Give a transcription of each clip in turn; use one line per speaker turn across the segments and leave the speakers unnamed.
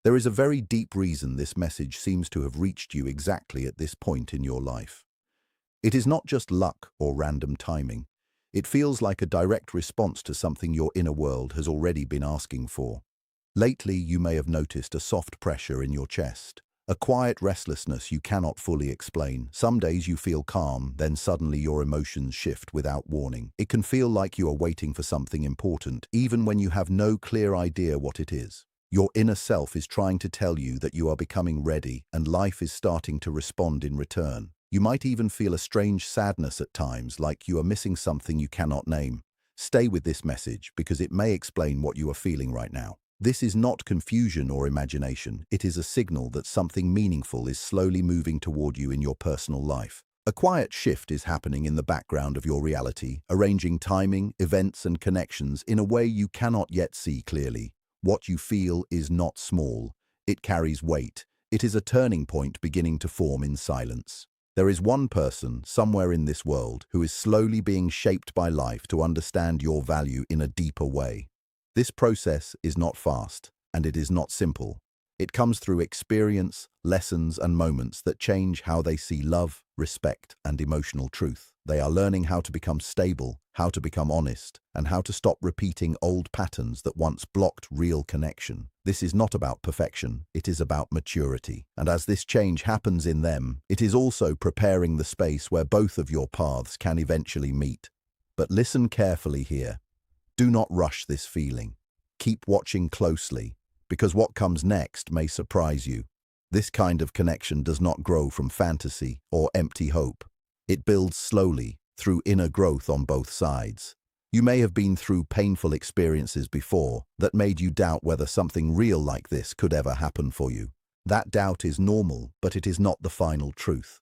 There is a very deep reason this message seems to have reached you exactly at this point in your life. It is not just luck or random timing. It feels like a direct response to something your inner world has already been asking for. Lately, you may have noticed a soft pressure in your chest, a quiet restlessness you cannot fully explain. Some days you feel calm, then suddenly your emotions shift without warning. It can feel like you are waiting for something important, even when you have no clear idea what it is. Your inner self is trying to tell you that you are becoming ready and life is starting to respond in return. You might even feel a strange sadness at times, like you are missing something you cannot name. Stay with this message because it may explain what you are feeling right now. This is not confusion or imagination. It is a signal that something meaningful is slowly moving toward you in your personal life. A quiet shift is happening in the background of your reality, arranging timing, events, and connections in a way you cannot yet see clearly. What you feel is not small. It carries weight. It is a turning point beginning to form in silence. There is one person, somewhere in this world, who is slowly being shaped by life to understand your value in a deeper way. This process is not fast, and it is not simple. It comes through experience, lessons, and moments that change how they see love, respect, and emotional truth. They are learning how to become stable, how to become honest, and how to stop repeating old patterns that once blocked real connection. This is not about perfection, it is about maturity. And as this change happens in them, it is also preparing the space where both of your paths can eventually meet. But listen carefully here. Do not rush this feeling. Keep watching closely, because what comes next may surprise you. This kind of connection does not grow from fantasy or empty hope. It builds slowly, through inner growth on both sides. You may have been through painful experiences before that made you doubt whether something real like this could ever happen for you. That doubt is normal, but it is not the final truth.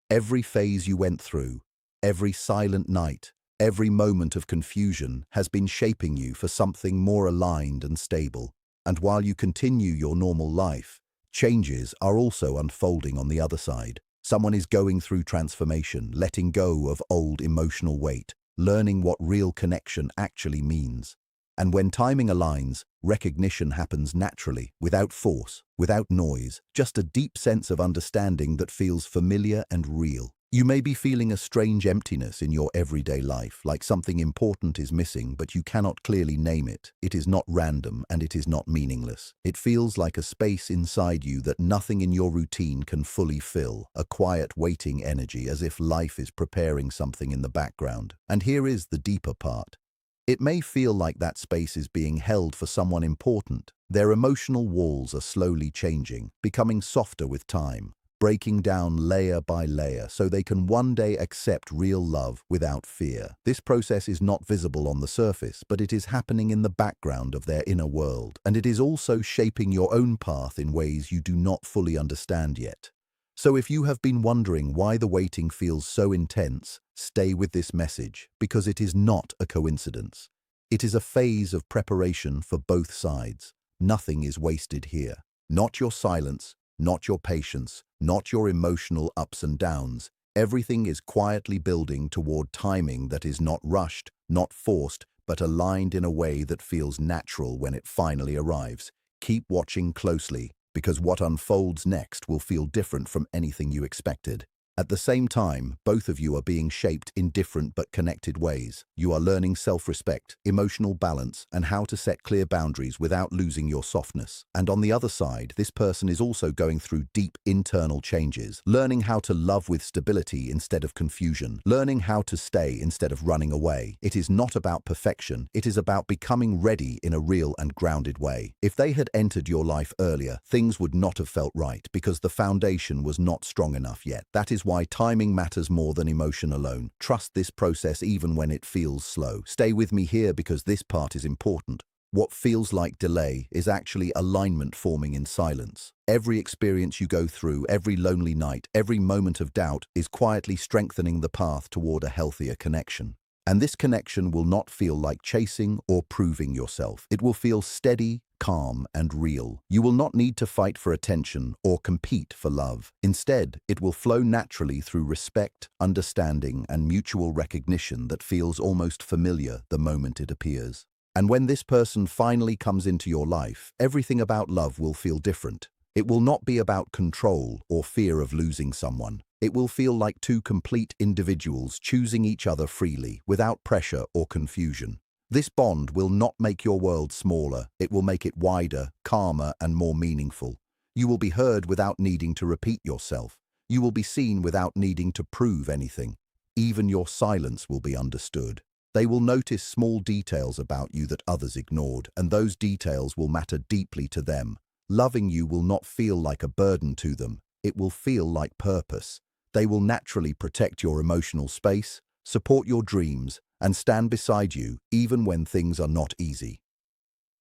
Every phase you went through, every silent night, every moment of confusion has been shaping you for something more aligned and stable. And while you continue your normal life, changes are also unfolding on the other side. Someone is going through transformation, letting go of old emotional weight, learning what real connection actually means. And when timing aligns, recognition happens naturally, without force, without noise, just a deep sense of understanding that feels familiar and real. You may be feeling a strange emptiness in your everyday life, like something important is missing, but you cannot clearly name it. It is not random and it is not meaningless. It feels like a space inside you that nothing in your routine can fully fill, a quiet waiting energy as if life is preparing something in the background. And here is the deeper part. It may feel like that space is being held for someone important. Their emotional walls are slowly changing, becoming softer with time, breaking down layer by layer so they can one day accept real love without fear. This process is not visible on the surface, but it is happening in the background of their inner world, and it is also shaping your own path in ways you do not fully understand yet. So if you have been wondering why the waiting feels so intense, stay with this message, because it is not a coincidence. It is a phase of preparation for both sides. Nothing is wasted here. Not your silence, not your patience, not your emotional ups and downs. Everything is quietly building toward timing that is not rushed, not forced, but aligned in a way that feels natural when it finally arrives. Keep watching closely, because what unfolds next will feel different from anything you expected. At the same time, both of you are being shaped in different but connected ways. You are learning self-respect, emotional balance, and how to set clear boundaries without losing your softness. And on the other side, this person is also going through deep internal changes, learning how to love with stability instead of confusion, learning how to stay instead of running away. It is not about perfection, it is about becoming ready in a real and grounded way. If they had entered your life earlier, things would not have felt right because the foundation was not strong enough yet. That is why timing matters more than emotion alone. Trust this process even when it feels slow. Stay with me here because this part is important. What feels like delay is actually alignment forming in silence. Every experience you go through, every lonely night, every moment of doubt is quietly strengthening the path toward a healthier connection. And this connection will not feel like chasing or proving yourself. It will feel steady, calm, and real. You will not need to fight for attention or compete for love. Instead, it will flow naturally through respect, understanding, and mutual recognition that feels almost familiar the moment it appears. And when this person finally comes into your life, everything about love will feel different. It will not be about control or fear of losing someone. It will feel like two complete individuals choosing each other freely, without pressure or confusion. This bond will not make your world smaller. It will make it wider, calmer, and more meaningful. You will be heard without needing to repeat yourself. You will be seen without needing to prove anything. Even your silence will be understood. They will notice small details about you that others ignored, and those details will matter deeply to them. Loving you will not feel like a burden to them. It will feel like purpose. They will naturally protect your emotional space, support your dreams, and stand beside you even when things are not easy.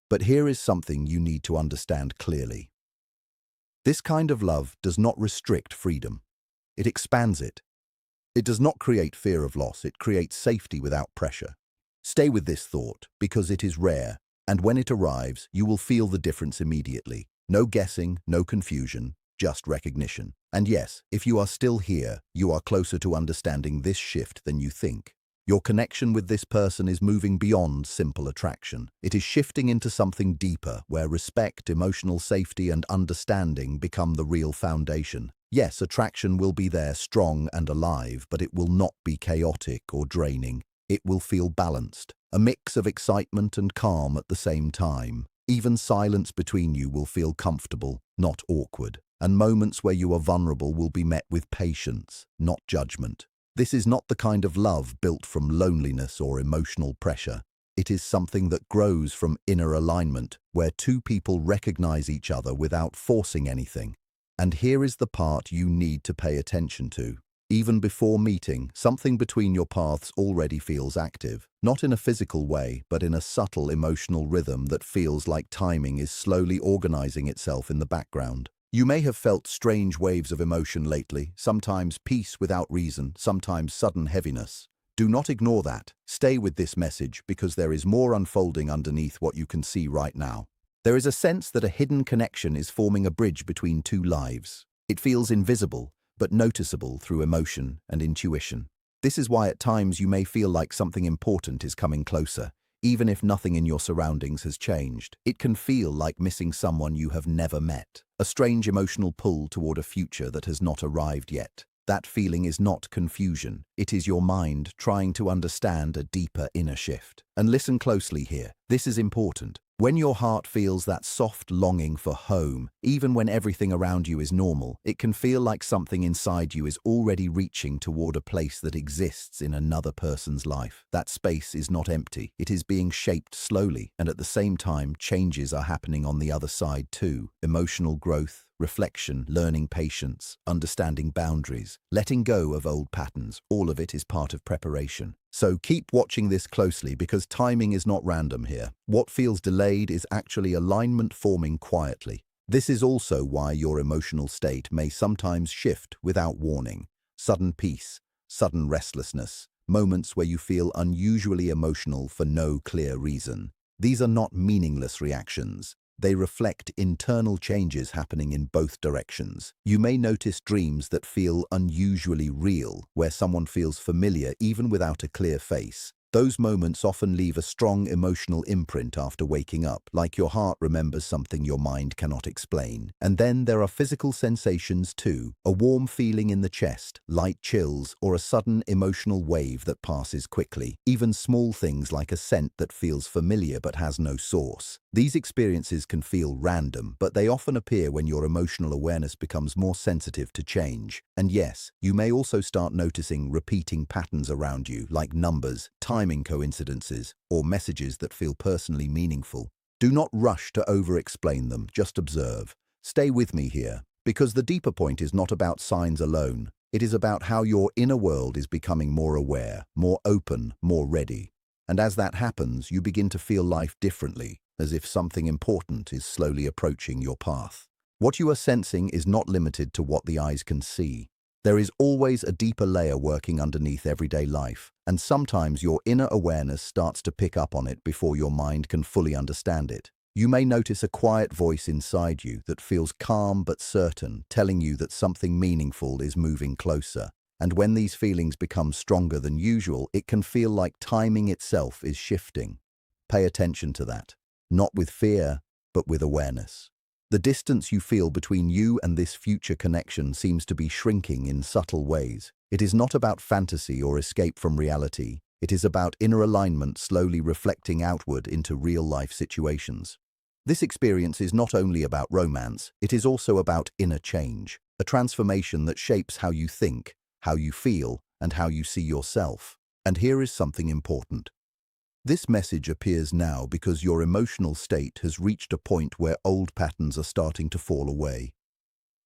But here is something you need to understand clearly. This kind of love does not restrict freedom. It expands it. It does not create fear of loss. It creates safety without pressure. Stay with this thought because it is rare, and when it arrives, you will feel the difference immediately. No guessing, no confusion, just recognition. And yes, if you are still here, you are closer to understanding this shift than you think. Your connection with this person is moving beyond simple attraction. It is shifting into something deeper, where respect, emotional safety, and understanding become the real foundation. Yes, attraction will be there, strong and alive, but it will not be chaotic or draining. It will feel balanced, a mix of excitement and calm at the same time. Even silence between you will feel comfortable, not awkward. And moments where you are vulnerable will be met with patience, not judgment. This is not the kind of love built from loneliness or emotional pressure. It is something that grows from inner alignment, where two people recognize each other without forcing anything. And here is the part you need to pay attention to. Even before meeting, something between your paths already feels active. Not in a physical way, but in a subtle emotional rhythm that feels like timing is slowly organizing itself in the background. You may have felt strange waves of emotion lately, sometimes peace without reason, sometimes sudden heaviness. Do not ignore that. Stay with this message because there is more unfolding underneath what you can see right now. There is a sense that a hidden connection is forming a bridge between two lives. It feels invisible, but noticeable through emotion and intuition. This is why at times you may feel like something important is coming closer. Even if nothing in your surroundings has changed, it can feel like missing someone you have never met. A strange emotional pull toward a future that has not arrived yet. That feeling is not confusion. It is your mind trying to understand a deeper inner shift. And listen closely here. This is important. When your heart feels that soft longing for home, even when everything around you is normal, it can feel like something inside you is already reaching toward a place that exists in another person's life. That space is not empty. It is being shaped slowly, and at the same time, changes are happening on the other side too. Emotional growth, reflection, learning patience, understanding boundaries, letting go of old patterns, all of it is part of preparation. So keep watching this closely because timing is not random here. What feels delayed is actually alignment forming quietly. This is also why your emotional state may sometimes shift without warning. Sudden peace, sudden restlessness, moments where you feel unusually emotional for no clear reason. These are not meaningless reactions. They reflect internal changes happening in both directions. You may notice dreams that feel unusually real, where someone feels familiar even without a clear face. Those moments often leave a strong emotional imprint after waking up, like your heart remembers something your mind cannot explain. And then there are physical sensations too, a warm feeling in the chest, light chills, or a sudden emotional wave that passes quickly. Even small things like a scent that feels familiar but has no source. These experiences can feel random, but they often appear when your emotional awareness becomes more sensitive to change. And yes, you may also start noticing repeating patterns around you, like numbers, timing coincidences, or messages that feel personally meaningful. Do not rush to over-explain them, just observe. Stay with me here, because the deeper point is not about signs alone. It is about how your inner world is becoming more aware, more open, more ready. And as that happens, you begin to feel life differently, as if something important is slowly approaching your path. What you are sensing is not limited to what the eyes can see. There is always a deeper layer working underneath everyday life, and sometimes your inner awareness starts to pick up on it before your mind can fully understand it. You may notice a quiet voice inside you that feels calm but certain, telling you that something meaningful is moving closer. And when these feelings become stronger than usual, it can feel like timing itself is shifting. Pay attention to that. Not with fear, but with awareness. The distance you feel between you and this future connection seems to be shrinking in subtle ways. It is not about fantasy or escape from reality. It is about inner alignment slowly reflecting outward into real-life situations. This experience is not only about romance, it is also about inner change, a transformation that shapes how you think, how you feel, and how you see yourself. And here is something important. This message appears now because your emotional state has reached a point where old patterns are starting to fall away.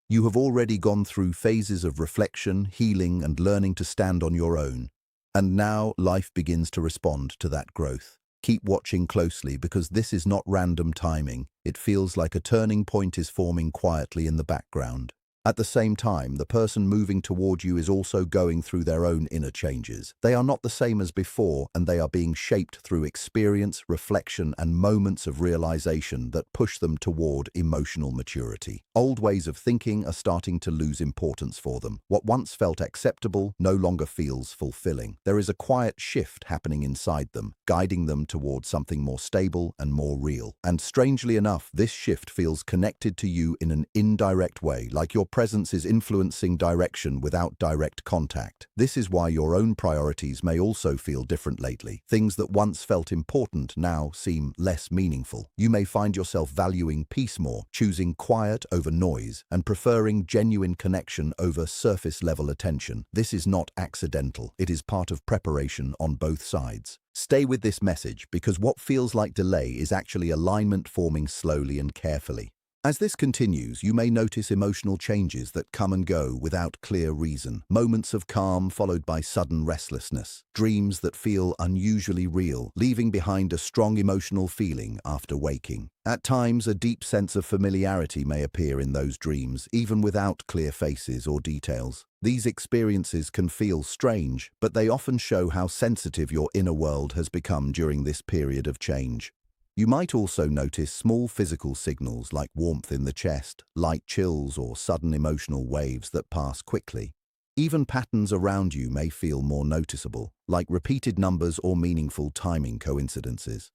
You have already gone through phases of reflection, healing, and learning to stand on your own. And now life begins to respond to that growth. Keep watching closely because this is not random timing. It feels like a turning point is forming quietly in the background. At the same time, the person moving toward you is also going through their own inner changes. They are not the same as before, and they are being shaped through experience, reflection, and moments of realization that push them toward emotional maturity. Old ways of thinking are starting to lose importance for them. What once felt acceptable no longer feels fulfilling. There is a quiet shift happening inside them, guiding them toward something more stable and more real. And strangely enough, this shift feels connected to you in an indirect way, like your presence is influencing direction without direct contact. This is why your own priorities may also feel different lately. Things that once felt important now seem less meaningful. You may find yourself valuing peace more, choosing quiet over noise, and preferring genuine connection over surface-level attention. This is not accidental. It is part of preparation on both sides. Stay with this message because what feels like delay is actually alignment forming slowly and carefully. As this continues, you may notice emotional changes that come and go without clear reason. Moments of calm followed by sudden restlessness. Dreams that feel unusually real, leaving behind a strong emotional feeling after waking. At times, a deep sense of familiarity may appear in those dreams, even without clear faces or details. These experiences can feel strange, but they often show how sensitive your inner world has become during this period of change. You might also notice small physical signals like warmth in the chest, light chills, or sudden emotional waves that pass quickly. Even patterns around you may feel more noticeable, like repeated numbers or meaningful timing coincidences.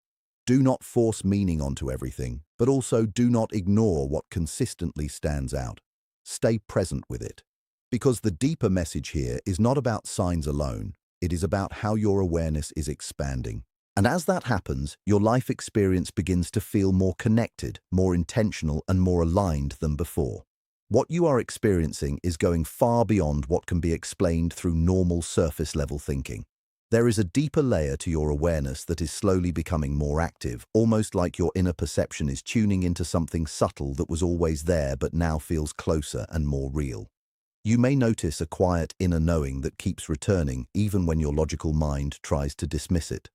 Do not force meaning onto everything, but also do not ignore what consistently stands out. Stay present with it. Because the deeper message here is not about signs alone, it is about how your awareness is expanding. And as that happens, your life experience begins to feel more connected, more intentional, and more aligned than before. What you are experiencing is going far beyond what can be explained through normal surface-level thinking. There is a deeper layer to your awareness that is slowly becoming more active, almost like your inner perception is tuning into something subtle that was always there but now feels closer and more real. You may notice a quiet inner knowing that keeps returning even when your logical mind tries to dismiss it.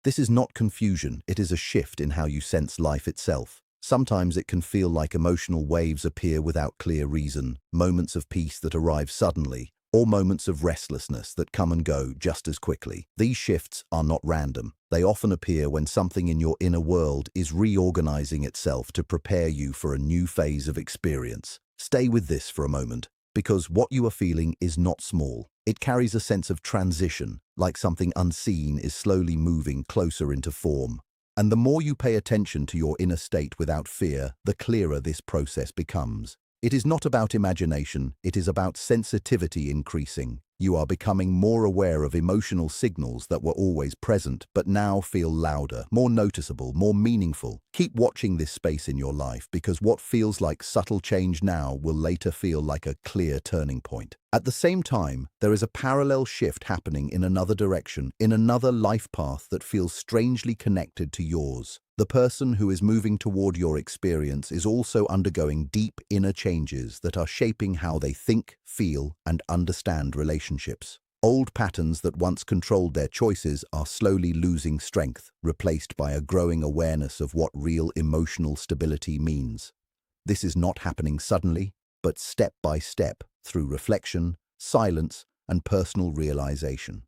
This is not confusion, it is a shift in how you sense life itself. Sometimes it can feel like emotional waves appear without clear reason, moments of peace that arrive suddenly, or moments of restlessness that come and go just as quickly. These shifts are not random. They often appear when something in your inner world is reorganizing itself to prepare you for a new phase of experience. Stay with this for a moment, because what you are feeling is not small. It carries a sense of transition, like something unseen is slowly moving closer into form. And the more you pay attention to your inner state without fear, the clearer this process becomes. It is not about imagination, it is about sensitivity increasing. You are becoming more aware of emotional signals that were always present, but now feel louder, more noticeable, more meaningful. Keep watching this space in your life because what feels like subtle change now will later feel like a clear turning point. At the same time, there is a parallel shift happening in another direction, in another life path that feels strangely connected to yours. The person who is moving toward your experience is also undergoing deep inner changes that are shaping how they think, feel, and understand relationships. Old patterns that once controlled their choices are slowly losing strength, replaced by a growing awareness of what real emotional stability means. This is not happening suddenly, but step by step, through reflection, silence, and personal realization.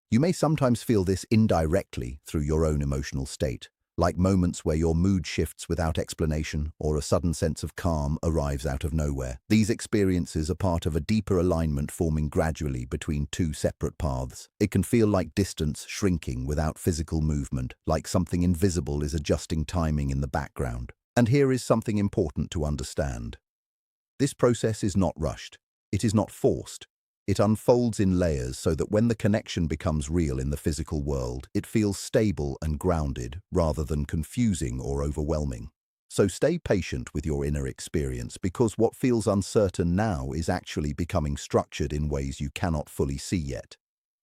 You may sometimes feel this indirectly through your own emotional state. like moments where your mood shifts without explanation or a sudden sense of calm arrives out of nowhere. These experiences are part of a deeper alignment forming gradually between two separate paths. It can feel like distance shrinking without physical movement, like something invisible is adjusting timing in the background. And here is something important to understand. This process is not rushed. It is not forced. It unfolds in layers so that when the connection becomes real in the physical world, it feels stable and grounded rather than confusing or overwhelming. So stay patient with your inner experience, because what feels uncertain now is actually becoming structured in ways you cannot fully see yet.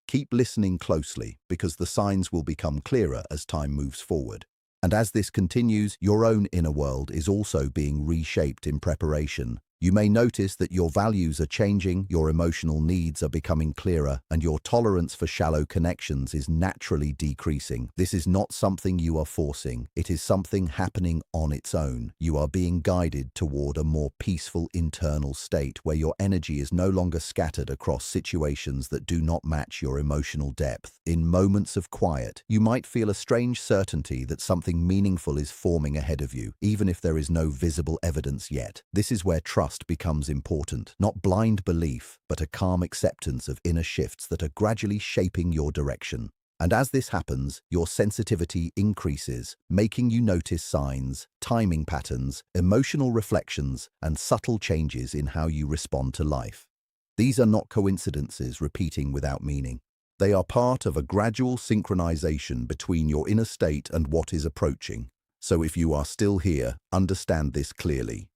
Keep listening closely, because the signs will become clearer as time moves forward. And as this continues, your own inner world is also being reshaped in preparation. You may notice that your values are changing, your emotional needs are becoming clearer, and your tolerance for shallow connections is naturally decreasing. This is not something you are forcing. It is something happening on its own. You are being guided toward a more peaceful internal state where your energy is no longer scattered across situations that do not match your emotional depth. In moments of quiet, you might feel a strange certainty that something meaningful is forming ahead of you, even if there is no visible evidence yet. This is where trust becomes important, not blind belief, but a calm acceptance of inner shifts that are gradually shaping your direction. And as this happens, your sensitivity increases, making you notice signs, timing patterns, emotional reflections, and subtle changes in how you respond to life. These are not coincidences repeating without meaning. They are part of a gradual synchronization between your inner state and what is approaching. So if you are still here, understand this clearly.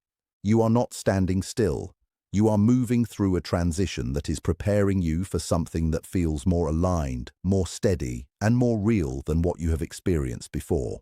You are not standing still. You are moving through a transition that is preparing you for something that feels more aligned, more steady, and more real than what you have experienced before.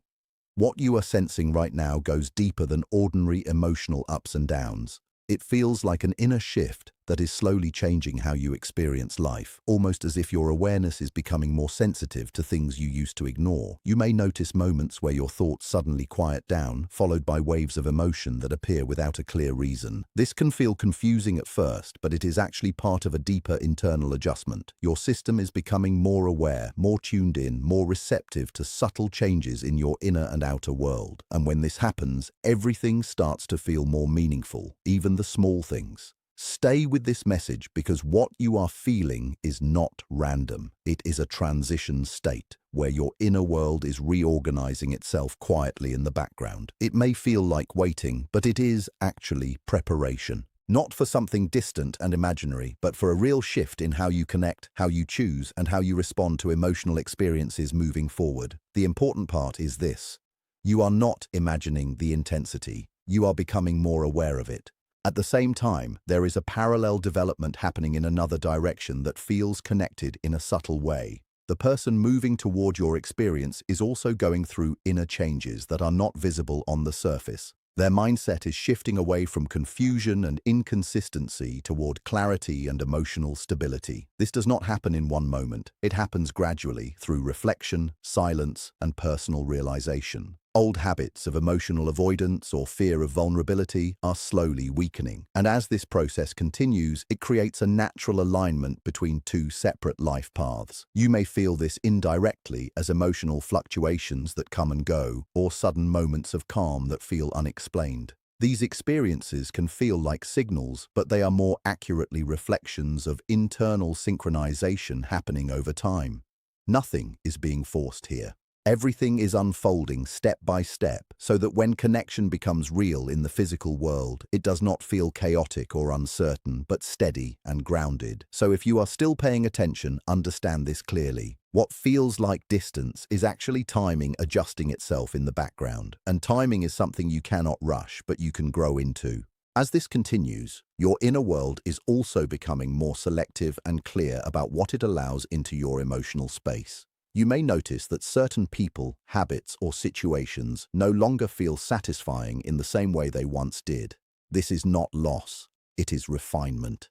What you are sensing right now goes deeper than ordinary emotional ups and downs. It feels like an inner shift that is slowly changing how you experience life, almost as if your awareness is becoming more sensitive to things you used to ignore. You may notice moments where your thoughts suddenly quiet down, followed by waves of emotion that appear without a clear reason. This can feel confusing at first, but it is actually part of a deeper internal adjustment. Your system is becoming more aware, more tuned in, more receptive to subtle changes in your inner and outer world. And when this happens, everything starts to feel more meaningful, even the small things. Stay with this message, because what you are feeling is not random. It is a transition state where your inner world is reorganizing itself quietly in the background. It may feel like waiting, but it is actually preparation. Not for something distant and imaginary, but for a real shift in how you connect, how you choose, and how you respond to emotional experiences moving forward. The important part is this: you are not imagining the intensity. You are becoming more aware of it. At the same time, there is a parallel development happening in another direction that feels connected in a subtle way. The person moving toward your experience is also going through inner changes that are not visible on the surface. Their mindset is shifting away from confusion and inconsistency toward clarity and emotional stability. This does not happen in one moment. It happens gradually through reflection, silence, and personal realization. Old habits of emotional avoidance or fear of vulnerability are slowly weakening. And as this process continues, it creates a natural alignment between two separate life paths. You may feel this indirectly as emotional fluctuations that come and go, or sudden moments of calm that feel unexplained. These experiences can feel like signals, but they are more accurately reflections of internal synchronization happening over time. Nothing is being forced here. Everything is unfolding step by step, so that when connection becomes real in the physical world, it does not feel chaotic or uncertain, but steady and grounded. So if you are still paying attention, understand this clearly. What feels like distance is actually timing adjusting itself in the background. And timing is something you cannot rush, but you can grow into. As this continues, your inner world is also becoming more selective and clear about what it allows into your emotional space. You may notice that certain people, habits, or situations no longer feel satisfying in the same way they once did. This is not loss, it is refinement.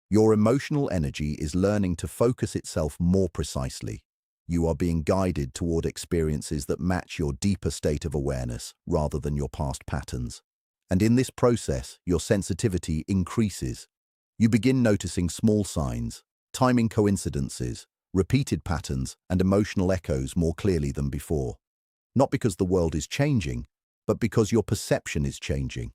Your emotional energy is learning to focus itself more precisely. You are being guided toward experiences that match your deeper state of awareness rather than your past patterns. And in this process, your sensitivity increases. You begin noticing small signs, timing coincidences, repeated patterns, and emotional echoes more clearly than before. not because the world is changing, but because your perception is changing.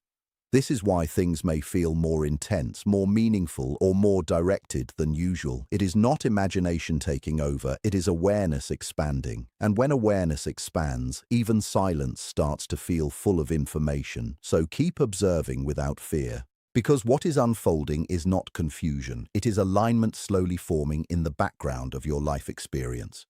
This is why things may feel more intense, more meaningful, or more directed than usual. It is not imagination taking over, it is awareness expanding. And when awareness expands, even silence starts to feel full of information. So keep observing without fear. Because what is unfolding is not confusion, it is alignment slowly forming in the background of your life experience.